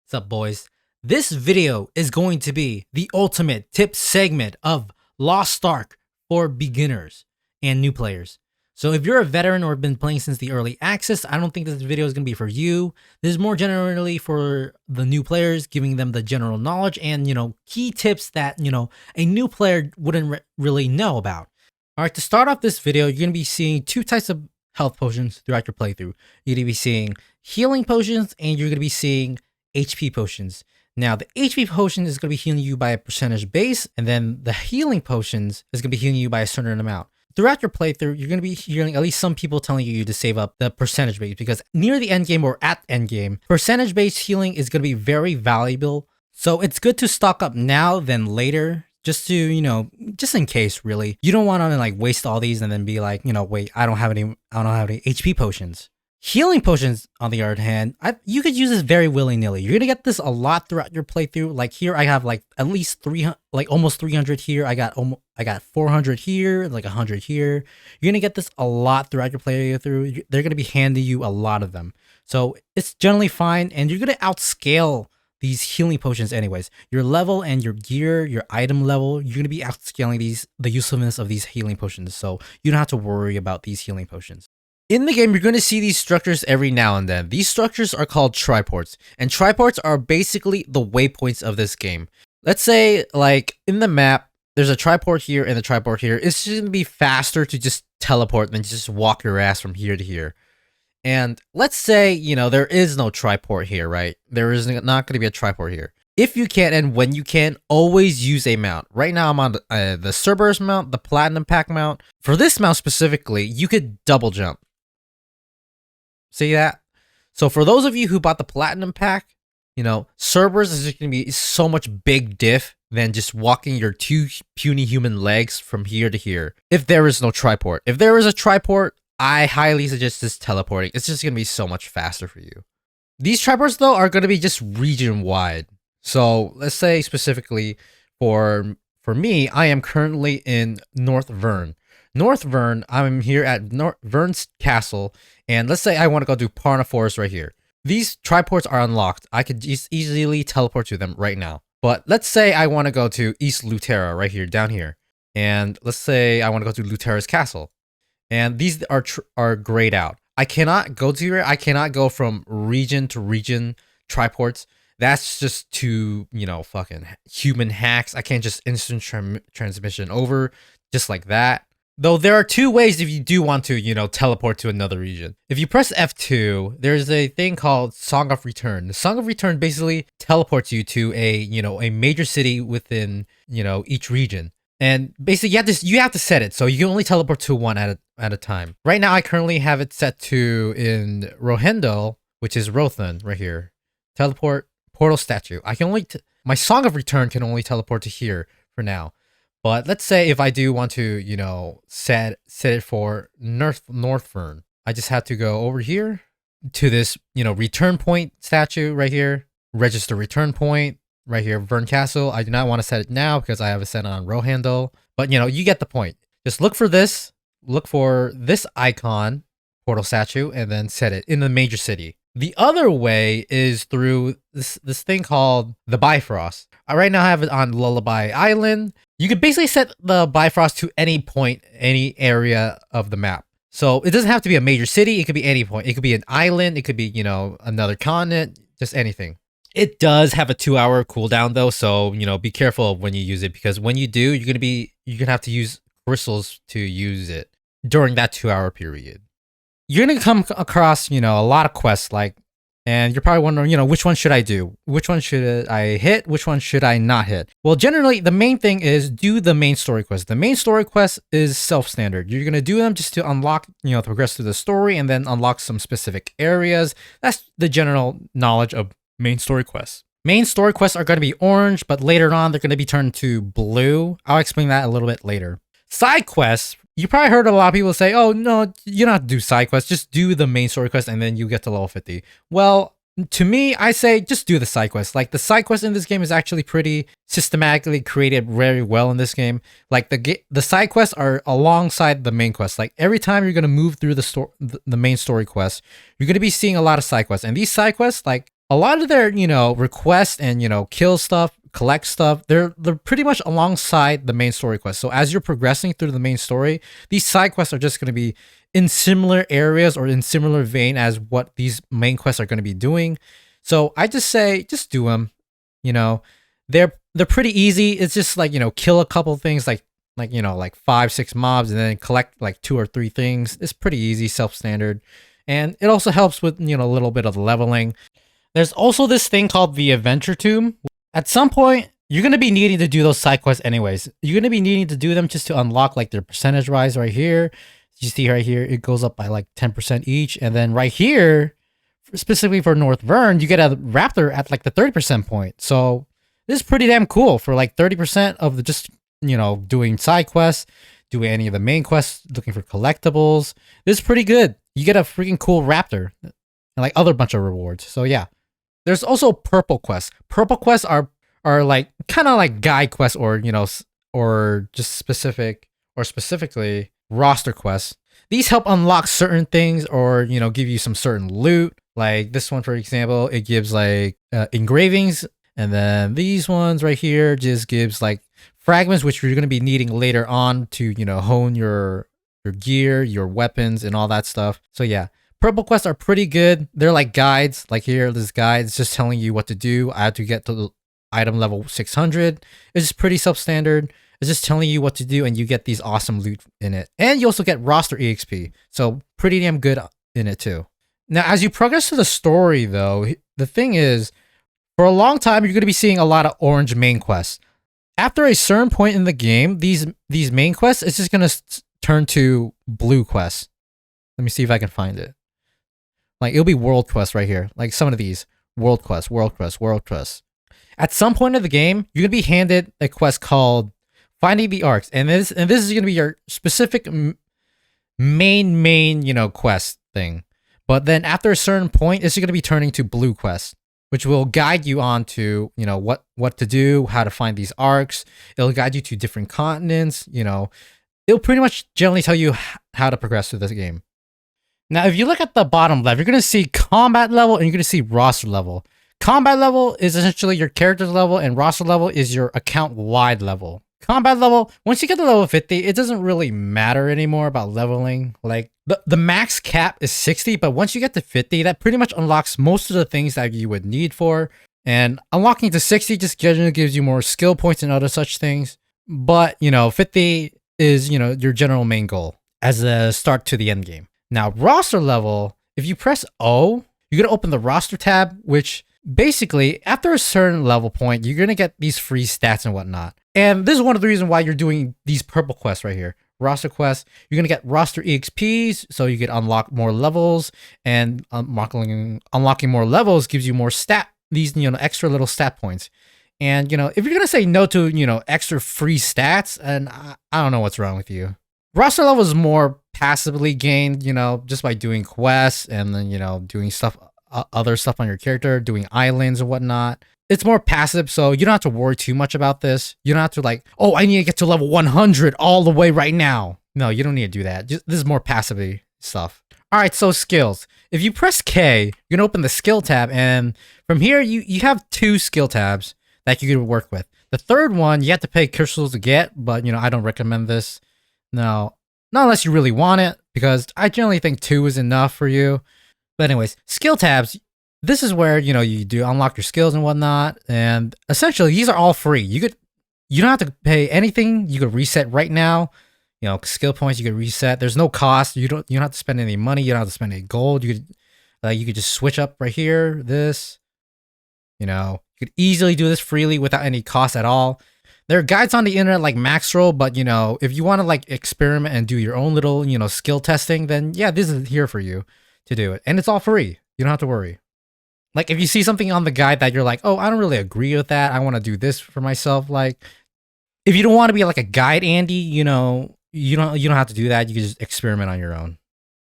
What's up, boys? This video is going to be the ultimate tip segment of Lost Ark for beginners and new players. So if you're a veteran or have been playing since the early access, I don't think this video is going to be for you. This is more generally for the new players, giving them the general knowledge and, key tips that, a new player wouldn't really know about. All right, to start off this video, you're going to be seeing two types of health potions throughout your playthrough. You're going to be seeing healing potions and you're going to be seeing HP potions. Now, the HP potion is going to be healing you by a percentage base, and then the healing potions is going to be healing you by a certain amount. Throughout your playthrough, you're going to be hearing at least some people telling you to save up the percentage base, because near the end game or at end game, percentage based healing is going to be very valuable. So it's good to stock up now than later, just to, just in case, really. You don't want to waste all these and then be like, wait, I don't have any HP potions. Healing potions, on the other hand, you could use this very willy-nilly. You're gonna get this a lot throughout your playthrough. Like here, I have at least 300, almost 300 here. I got 400 here, 100 here. You're gonna get this a lot throughout your playthrough. They're gonna be handing you a lot of them, so it's generally fine. And you're gonna outscale these healing potions anyways. Your level and your gear, your item level, you're gonna be outscaling the usefulness of these healing potions. So you don't have to worry about these healing potions. In the game, you're going to see these structures every now and then. These structures are called triports, and triports are basically the waypoints of this game. Let's say, in the map, there's a triport here and a triport here. It's just going to be faster to just teleport than just walk your ass from here to here. And let's say, there is no triport here, right? There is not going to be a triport here. If you can and when you can, always use a mount. Right now, I'm on the Cerberus mount, the Platinum Pack mount. For this mount specifically, you could double jump. See that? So for those of you who bought the Platinum Pack, Cerberus is just going to be so much big diff than just walking your two puny human legs from here to here. If there is no triport. If there is a triport, I highly suggest just teleporting. It's just going to be so much faster for you. These triports, though, are going to be just region-wide. So let's say specifically for me, I am currently in North Vern. North Vern, I'm here at Vern's Castle, and let's say I want to go to Parna Forest right here. These triports are unlocked. I could just easily teleport to them right now. But let's say I want to go to East Lutera right here, down here. And let's say I want to go to Lutera's Castle. And these are grayed out. I cannot go to here. I cannot go from region to region triports. That's just too, fucking human hacks. I can't just instant transmission over just like that. Though there are two ways if you do want to, teleport to another region. If you press F2, there's a thing called Song of Return. The Song of Return basically teleports you to a major city within, each region. And basically you have to set it. So you can only teleport to one at a time. Right now I currently have it set to in Rohendel, which is Rothan right here. Teleport portal statue. I can only my Song of Return can only teleport to here for now. But let's say if I do want to, set it for North Vern, I just have to go over here to this, return point statue right here, register return point right here, Vern Castle. I do not want to set it now because I have it set on Rohandel, but you get the point. Just look for this icon, portal statue, and then set it in the major city. The other way is through this thing called the Bifrost. I right now have it on Lullaby Island. You could basically set the Bifrost to any point, any area of the map. So it doesn't have to be a major city. It could be any point. It could be an island. It could be, another continent, just anything. It does have a 2-hour cooldown though. So, be careful when you use it, because when you do, you're going to have to use crystals to use it during that 2-hour period. You're going to come across, a lot of quests and you're probably wondering, which one should I do? Which one should I hit? Which one should I not hit? Well, generally, the main thing is do the main story quest. The main story quest is self-standard. You're going to do them just to unlock, to progress through the story and then unlock some specific areas. That's the general knowledge of main story quests. Main story quests are going to be orange, but later on, they're going to be turned to blue. I'll explain that a little bit later. Side quests, you probably heard a lot of people say, oh, no, you don't have to do side quests. Just do the main story quest and then you get to level 50. Well, to me, I say just do the side quests. The side quest in this game is actually pretty systematically created very well in this game. The side quests are alongside the main quest. Every time you're going to move through the main story quest, you're going to be seeing a lot of side quests. And these side quests, A lot of their, request and, kill stuff, collect stuff, they're pretty much alongside the main story quest. So as you're progressing through the main story, these side quests are just going to be in similar areas or in similar vein as what these main quests are going to be doing. So I just say, just do them. They're pretty easy. It's just like, kill a couple things like 5-6 mobs and then collect like 2 or 3 things. It's pretty easy, self-standard. And it also helps with, a little bit of leveling. There's also this thing called the Adventure Tomb. At some point, you're going to be needing to do those side quests anyways. You're going to be needing to do them just to unlock like their percentage rise right here. You see right here, it goes up by like 10% each. And then right here, specifically for North Vern, you get a raptor at like the 30% point. So this is pretty damn cool for like 30% of the just, doing side quests, doing any of the main quests, looking for collectibles. This is pretty good. You get a freaking cool raptor and like other bunch of rewards. So yeah. There's also purple quests. Purple quests are like kind of like guide quests or, or just specifically roster quests. These help unlock certain things or, give you some certain loot. Like this one, for example, it gives like engravings. And then these ones right here just gives like fragments, which you're going to be needing later on to, hone your gear, your weapons and all that stuff. So yeah. Purple quests are pretty good. They're like guides. Like here, this guide is just telling you what to do. I had to get to the item level 600. It's just pretty self-standard. It's just telling you what to do, and you get these awesome loot in it. And you also get roster EXP. So pretty damn good in it too. Now, as you progress to the story, though, the thing is, for a long time, you're going to be seeing a lot of orange main quests. After a certain point in the game, these main quests, it's just going to turn to blue quests. Let me see if I can find it. Like, it'll be world quests right here. Like, some of these. World quests, world quests, world quests. At some point of the game, you're going to be handed a quest called Finding the Arcs. And this is going to be your specific main, quest thing. But then after a certain point, it's going to be turning to blue quests, which will guide you on to, what to do, how to find these arcs. It'll guide you to different continents, It'll pretty much generally tell you how to progress through this game. Now, if you look at the bottom left, you're going to see combat level and you're going to see roster level. Combat level is essentially your character's level and roster level is your account-wide level. Combat level, once you get to level 50, it doesn't really matter anymore about leveling. Like, the max cap is 60, but once you get to 50, that pretty much unlocks most of the things that you would need for. And unlocking to 60 just generally gives you more skill points and other such things. But, 50 is, your general main goal as a start to the end game. Now, roster level, if you press O, you're going to open the roster tab, which basically, after a certain level point, you're going to get these free stats and whatnot. And this is one of the reasons why you're doing these purple quests right here. Roster quests, you're going to get roster EXPs, so you can unlock more levels, and unlocking more levels gives you more these extra little stat points. And, if you're going to say no to, extra free stats, and I don't know what's wrong with you. Roster level is more passively gained, just by doing quests and then, doing other stuff on your character, doing islands and whatnot. It's more passive, so you don't have to worry too much about this. You don't have to like, oh, I need to get to level 100 all the way right now. No, you don't need to do that. This is more passively stuff. All right, so skills. If you press K, you're going to open the skill tab, and from here, you have 2 skill tabs that you can work with. The third one, you have to pay crystals to get, but, I don't recommend this. No, not unless you really want it, because I generally think 2 is enough for you. But anyways, skill tabs, this is where, you do unlock your skills and whatnot. And essentially, these are all free. You don't have to pay anything. You could reset right now. Skill points, you could reset. There's no cost. You don't have to spend any money. You don't have to spend any gold. You could just switch up right here, this. You could easily do this freely without any cost at all. There are guides on the internet like MAXROLL, but, if you want to, like, experiment and do your own little, skill testing, then, yeah, this is here for you to do it. And it's all free. You don't have to worry. Like, if you see something on the guide that you're like, oh, I don't really agree with that. I want to do this for myself. Like, if you don't want to be, like, a guide Andy, you don't have to do that. You can just experiment on your own.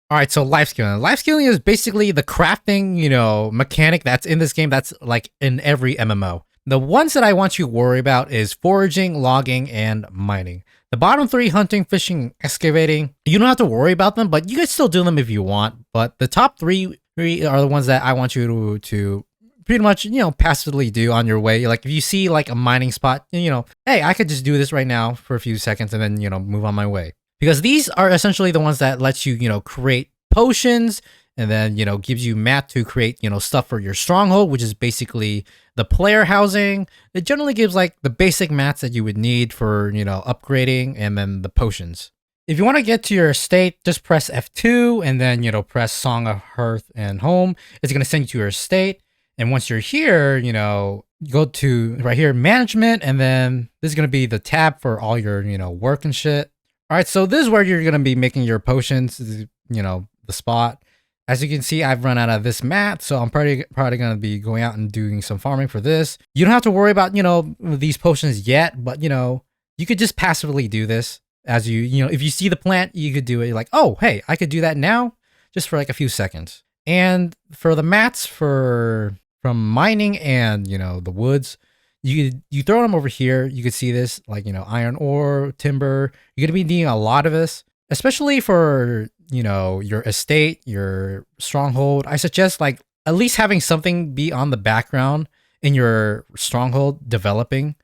All right, so life scaling. Life scaling is basically the crafting, mechanic that's in this game that's, like, in every MMO. The ones that I want you to worry about is foraging, logging, and mining. The bottom 3, hunting, fishing, excavating, you don't have to worry about them, but you can still do them if you want. But the top 3 are the ones that I want you to pretty much, passively do on your way. Like if you see like a mining spot, hey, I could just do this right now for a few seconds and then, move on my way. Because these are essentially the ones that lets you, create potions and then, gives you mat to create, stuff for your stronghold, which is basically the player housing. It generally gives like the basic mats that you would need for, upgrading, and then the potions. If you want to get to your estate, just press F2 and then, press Song of Hearth and Home. It's going to send you to your estate. And once you're here, go to right here, management, and then this is going to be the tab for all your, work and shit. All right, so this is where you're going to be making your potions, the spot. As you can see, I've run out of this mat, so I'm probably going to be going out and doing some farming for this. You don't have to worry about, these potions yet, but, you could just passively do this. As if you see the plant, you could do it. You're like, oh, hey, I could do that now just for like a few seconds. And for the mats from mining and, the woods, you throw them over here. You could see this like, iron ore, timber. You're going to be needing a lot of this, especially for, your estate, your stronghold. I suggest like at least having something be on the background in your stronghold developing.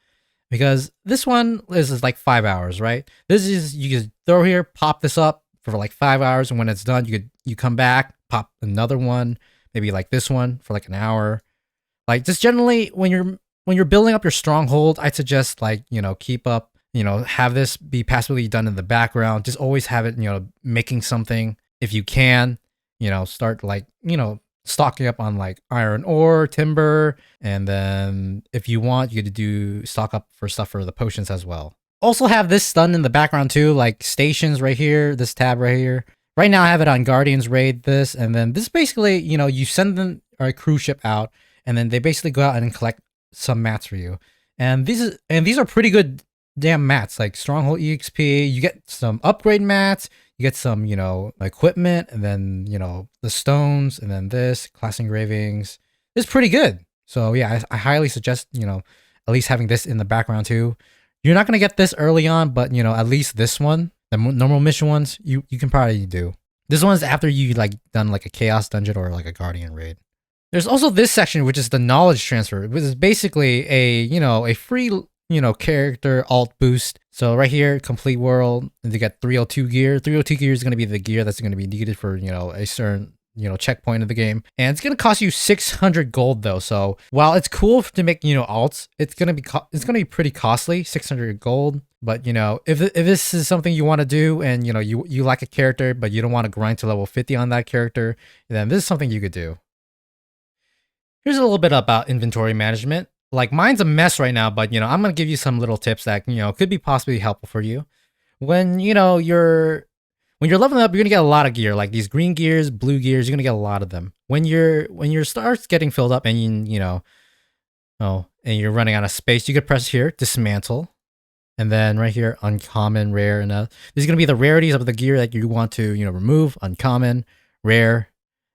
Because this one is like 5 hours, right? This is, you can throw here, pop this up for like 5 hours, and when it's done, you come back, pop another one, maybe like this one for like an hour. Like just generally when you're building up your stronghold, I'd suggest like, keep up, have this be passively done in the background. Just always have it, making something if you can, start like, stocking up on like iron ore, timber, and then if you want, you could do stock up for stuff for the potions as well. Also have this done in the background too, like stations right here, this tab right here. Right now I have it on Guardians Raid this, and then this basically, you send them a cruise ship out, and then they basically go out and collect some mats for you. And these are pretty good damn mats, like Stronghold EXP. You get some upgrade mats, you get some, equipment, and then, the stones, and then this, class engravings. It's pretty good. So yeah, I highly suggest, at least having this in the background too. You're not going to get this early on, but, at least this one, the normal mission ones, you can probably do. This one's after you like done like a chaos dungeon or like a guardian raid. There's also this section, which is the knowledge transfer, which is basically a free, character alt boost. So right here, complete world, and you get 302 gear. 302 gear is going to be the gear that's going to be needed for, a certain, checkpoint of the game. And it's going to cost you 600 gold though. So while it's cool to make, alts, it's going to be pretty costly, 600 gold. But, if this is something you want to do and, you like a character, but you don't want to grind to level 50 on that character, then this is something you could do. Here's a little bit about inventory management. Like mine's a mess right now, but I'm gonna give you some little tips that could be possibly helpful for you. When you're leveling up, you're gonna get a lot of gear, like these green gears, blue gears. You're gonna get a lot of them. When your starts getting filled up and and you're running out of space, you could press here, dismantle, and then right here, uncommon, rare, and these are gonna be the rarities of the gear that you want to remove. Uncommon, rare,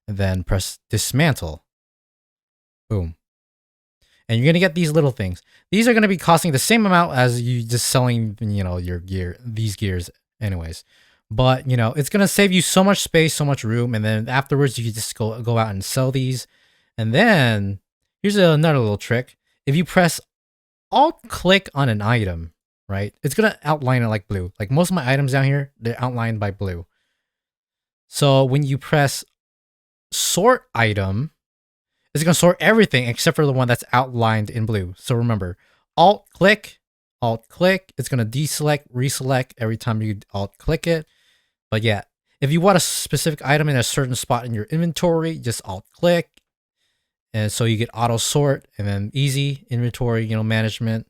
and then press dismantle. Boom. And you're going to get these little things. These are going to be costing the same amount as you just selling, your gear, these gears anyways. But, it's going to save you so much space, so much room. And then afterwards, you can just go out and sell these. And then here's another little trick. If you press Alt click on an item, right, it's going to outline it like blue. Like most of my items down here, they're outlined by blue. So when you press sort item, it's going to sort everything except for the one that's outlined in blue. So remember, Alt click, it's going to deselect, reselect every time you Alt click it. But yeah, if you want a specific item in a certain spot in your inventory, just Alt click. And so you get auto sort and then easy inventory, management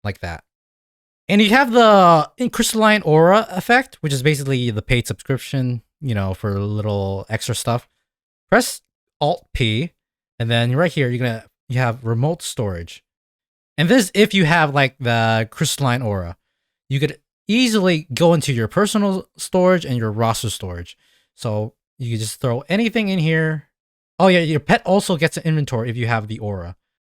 like that. And you have the crystalline aura effect, which is basically the paid subscription, for a little extra stuff. Press Alt P. And then right here, you have remote storage. And this, if you have like the crystalline aura, you could easily go into your personal storage and your roster storage. So you can just throw anything in here. Oh yeah, your pet also gets an inventory if you have the aura.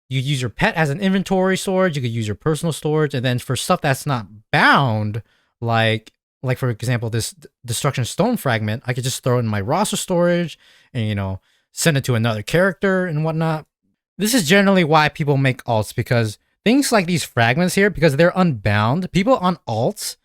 You use your pet as an inventory storage. You could use your personal storage. And then for stuff that's not bound, like for example, this destruction stone fragment, I could just throw it in my roster storage and, send it to another character and whatnot. This is generally why people make alts, because things like these fragments here, because they're unbound, people on alts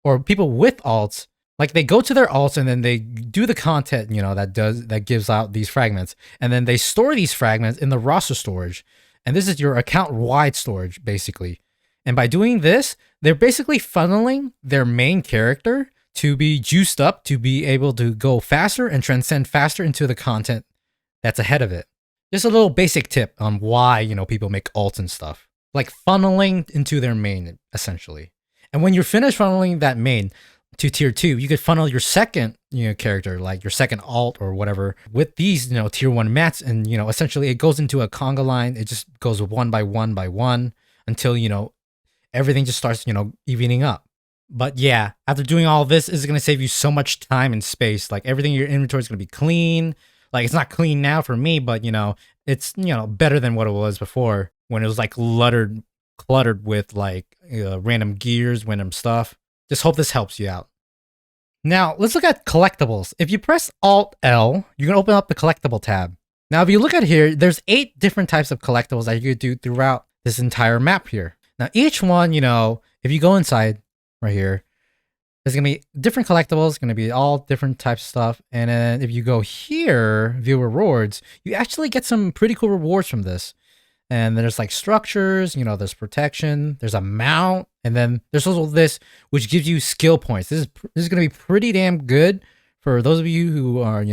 or people with alts, like they go to their alts and then they do the content, that gives out these fragments, and then they store these fragments in the roster storage. And this is your account wide storage, basically. And by doing this, they're basically funneling their main character to be juiced up, to be able to go faster and transcend faster into the content that's ahead of it. Just a little basic tip on why, people make alts and stuff. Like funneling into their main, essentially. And when you're finished funneling that main to tier 2, you could funnel your second, character, like your second alt or whatever, with these, tier 1 mats. And, essentially it goes into a conga line. It just goes one by one by one until, everything just starts, evening up. But yeah, after doing all this, this is going to save you so much time and space. Like everything in your inventory is going to be clean. Like it's not clean now for me, but it's, better than what it was before when it was like cluttered with like random gears, random stuff. Just hope this helps you out. Now let's look at collectibles. If you press Alt L, you can open up the collectible tab. Now, if you look at here, there's 8 different types of collectibles that you could do throughout this entire map here. Now, each one, if you go inside right here, there's going to be different collectibles, going to be all different types of stuff. And then if you go here, view rewards, you actually get some pretty cool rewards from this. And there's like structures, there's protection, there's a mount, and then there's also this, which gives you skill points. This is going to be pretty damn good for those of you who are,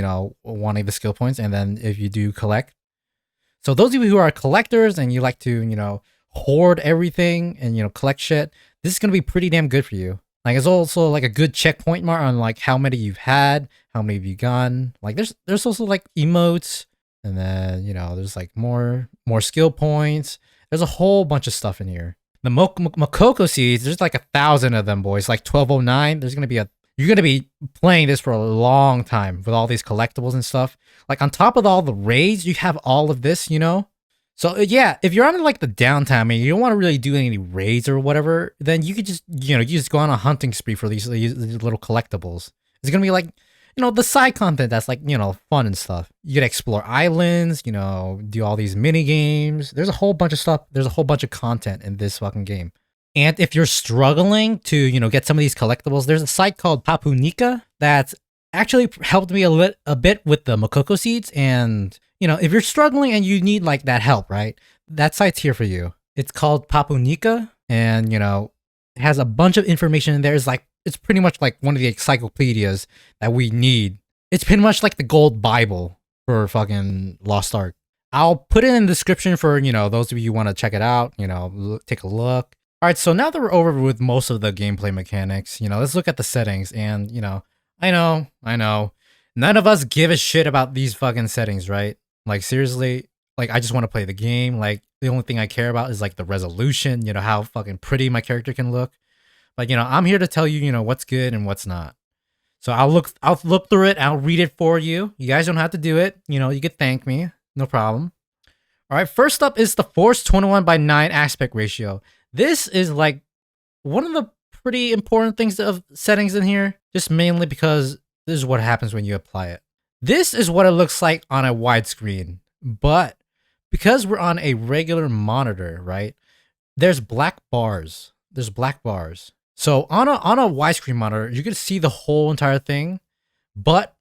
wanting the skill points. And then if you do collect. So those of you who are collectors and you like to, hoard everything and, collect shit, this is going to be pretty damn good for you. Like it's also like a good checkpoint mark on like how many you've had, how many have you gotten. Like there's also like emotes, and then there's like more skill points. There's a whole bunch of stuff in here. The Makoko seeds, there's like 1,000 of them, boys. Like 1209. You're gonna be playing this for a long time with all these collectibles and stuff. Like on top of all the raids, you have all of this, So yeah, if you're on like the downtime and you don't want to really do any raids or whatever, then you could just, you just go on a hunting spree for these little collectibles. It's gonna be like, the side content that's like, fun and stuff. You could explore islands, do all these mini games. There's a whole bunch of stuff. There's a whole bunch of content in this fucking game. And if you're struggling to, get some of these collectibles, there's a site called PAPUNIKA that's actually helped me a bit with the Makoko seeds. And, if you're struggling and you need like that help, right? That site's here for you. It's called PAPUNIKA, and, it has a bunch of information in there. It's pretty much like one of the encyclopedias that we need. It's pretty much like the gold Bible for fucking Lost Ark. I'll put it in the description for, those of you who want to check it out, take a look. All right, so now that we're over with most of the gameplay mechanics, let's look at the settings. And, I know. None of us give a shit about these fucking settings, right? Like, seriously, like, I just want to play the game. Like, the only thing I care about is, like, the resolution, how fucking pretty my character can look. But, I'm here to tell you, what's good and what's not. So I'll look through it. I'll read it for you. You guys don't have to do it. You could thank me. No problem. All right, first up is the Force 21:9 aspect ratio. This is like one of the pretty important things of settings in here, just mainly because this is what happens when you apply it. This is what it looks like on a widescreen, but because we're on a regular monitor, right? There's black bars. So on a widescreen monitor, you can see the whole entire thing, but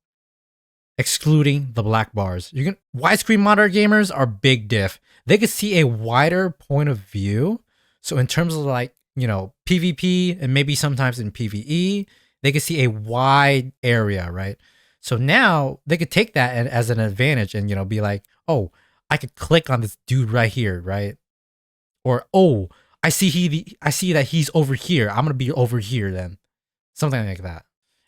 excluding the black bars. Widescreen monitor gamers are big diff. They can see a wider point of view. So in terms of like, PvP and maybe sometimes in PvE, they can see a wide area, right? So now they could take that as an advantage and, be like, oh, I could click on this dude right here, right? Or, oh, I see that he's over here. I'm going to be over here then. Something like that.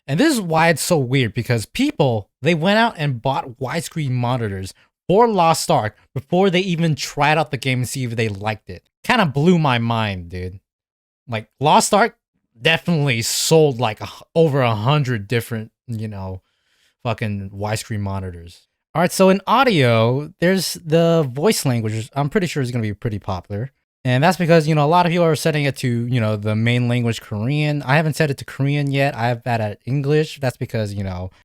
And this is why it's so weird, because people, they went out and bought widescreen monitors for Lost Ark before they even tried out the game and see if they liked it. Kind of blew my mind, dude. Like, Lost Ark definitely sold like over 100 different, fucking widescreen monitors. All right, so in audio, there's the voice language. I'm pretty sure it's going to be pretty popular. And that's because, a lot of people are setting it to, the main language Korean. I haven't set it to Korean yet. I have that at English. That's because,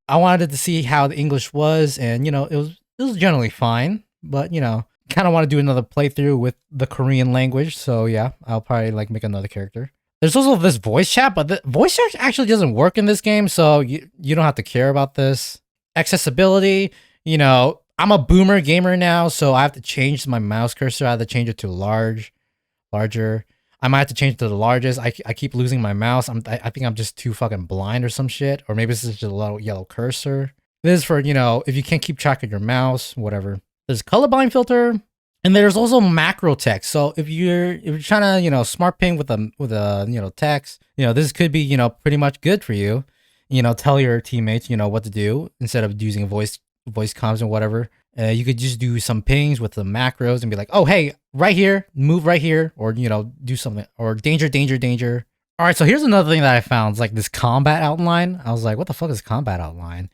I wanted to see how the English was, and, it was generally fine. But, kind kind of want to do another playthrough with the Korean language. So yeah, I'll probably like make another character. There's also this voice chat, but the voice chat actually doesn't work in this game, so you don't have to care about this. Accessibility, you know, I'm a boomer gamer now, so I have to change my mouse cursor. I have to change it to larger. I might have to change it to the largest. I keep losing my mouse. I think I'm just too fucking blind or some shit, or maybe this is just a little yellow cursor. This is for, you know, if you can't keep track of your mouse, whatever. There's colorblind filter. And there's also macro text. So if you're trying to, you know, smart ping with a you know, text, you know, this could be, you know, pretty much good for you. You know, tell your teammates, you know, what to do instead of using voice comms and whatever. You could just do some pings with the macros and be like, oh, hey, right here, move right here, or, you know, do something, or danger, danger, danger. All right, so here's another thing that I found. It's like this combat outline. I was like, what the fuck is combat outline?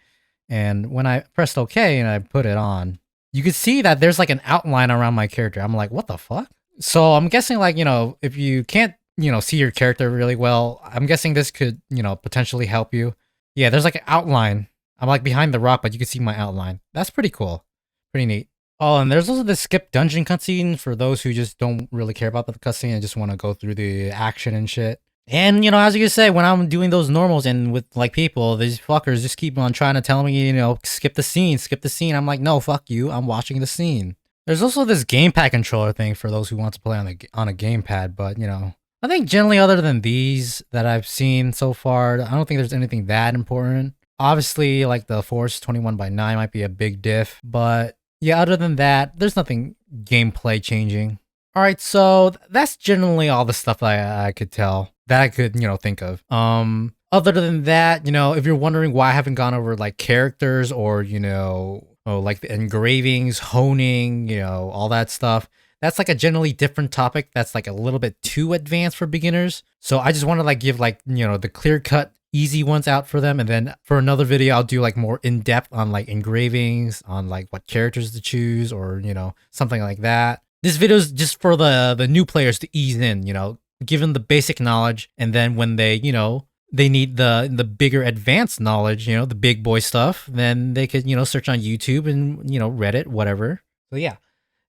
And when I pressed OK and I put it on, you could see that there's like an outline around my character. I'm like, what the fuck? So I'm guessing, like, you know, if you can't, you know, see your character really well, I'm guessing this could, you know, potentially help you. Yeah, there's like an outline. I'm like behind the rock, but you can see my outline. That's pretty cool. Pretty neat. Oh, and there's also the skip dungeon cutscene for those who just don't really care about the cutscene and just want to go through the action and shit. And, you know, as you can say, when I'm doing those normals and with, like, people, these fuckers just keep on trying to tell me, you know, skip the scene, skip the scene. I'm like, no, fuck you. I'm watching the scene. There's also this gamepad controller thing for those who want to play on a gamepad, but, you know, I think generally other than these that I've seen so far, I don't think there's anything that important. Obviously, like, the Force 21:9 might be a big diff, but, yeah, other than that, there's nothing gameplay changing. All right, so that's generally all the stuff I could tell. That I could, you know, think of. Other than that, you know, if you're wondering why I haven't gone over like characters or, you know, like the engravings, honing, you know, all that stuff, that's like a generally different topic that's like a little bit too advanced for beginners. So I just want to like give like, you know, the clear cut, easy ones out for them. And then for another video, I'll do like more in depth on like engravings, on like what characters to choose or, you know, something like that. This video is just for the new players to ease in, you know, give them the basic knowledge, and then when they, you know, they need the bigger advanced knowledge, you know, the big boy stuff, then they could, you know, search on YouTube and, you know, Reddit, whatever. So yeah,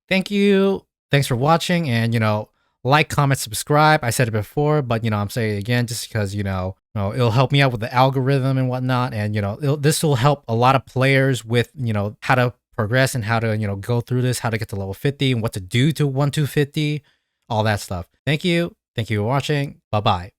thank you. Thanks for watching, and, you know, like, comment, subscribe. I said it before, but, you know, I'm saying it again just because, you know, it'll help me out with the algorithm and whatnot, and, you know, this will help a lot of players with, you know, how to progress and how to, you know, go through this, how to get to level 50 and what to do to 1 to 50, all that stuff. Thank you. Thank you for watching. Bye-bye.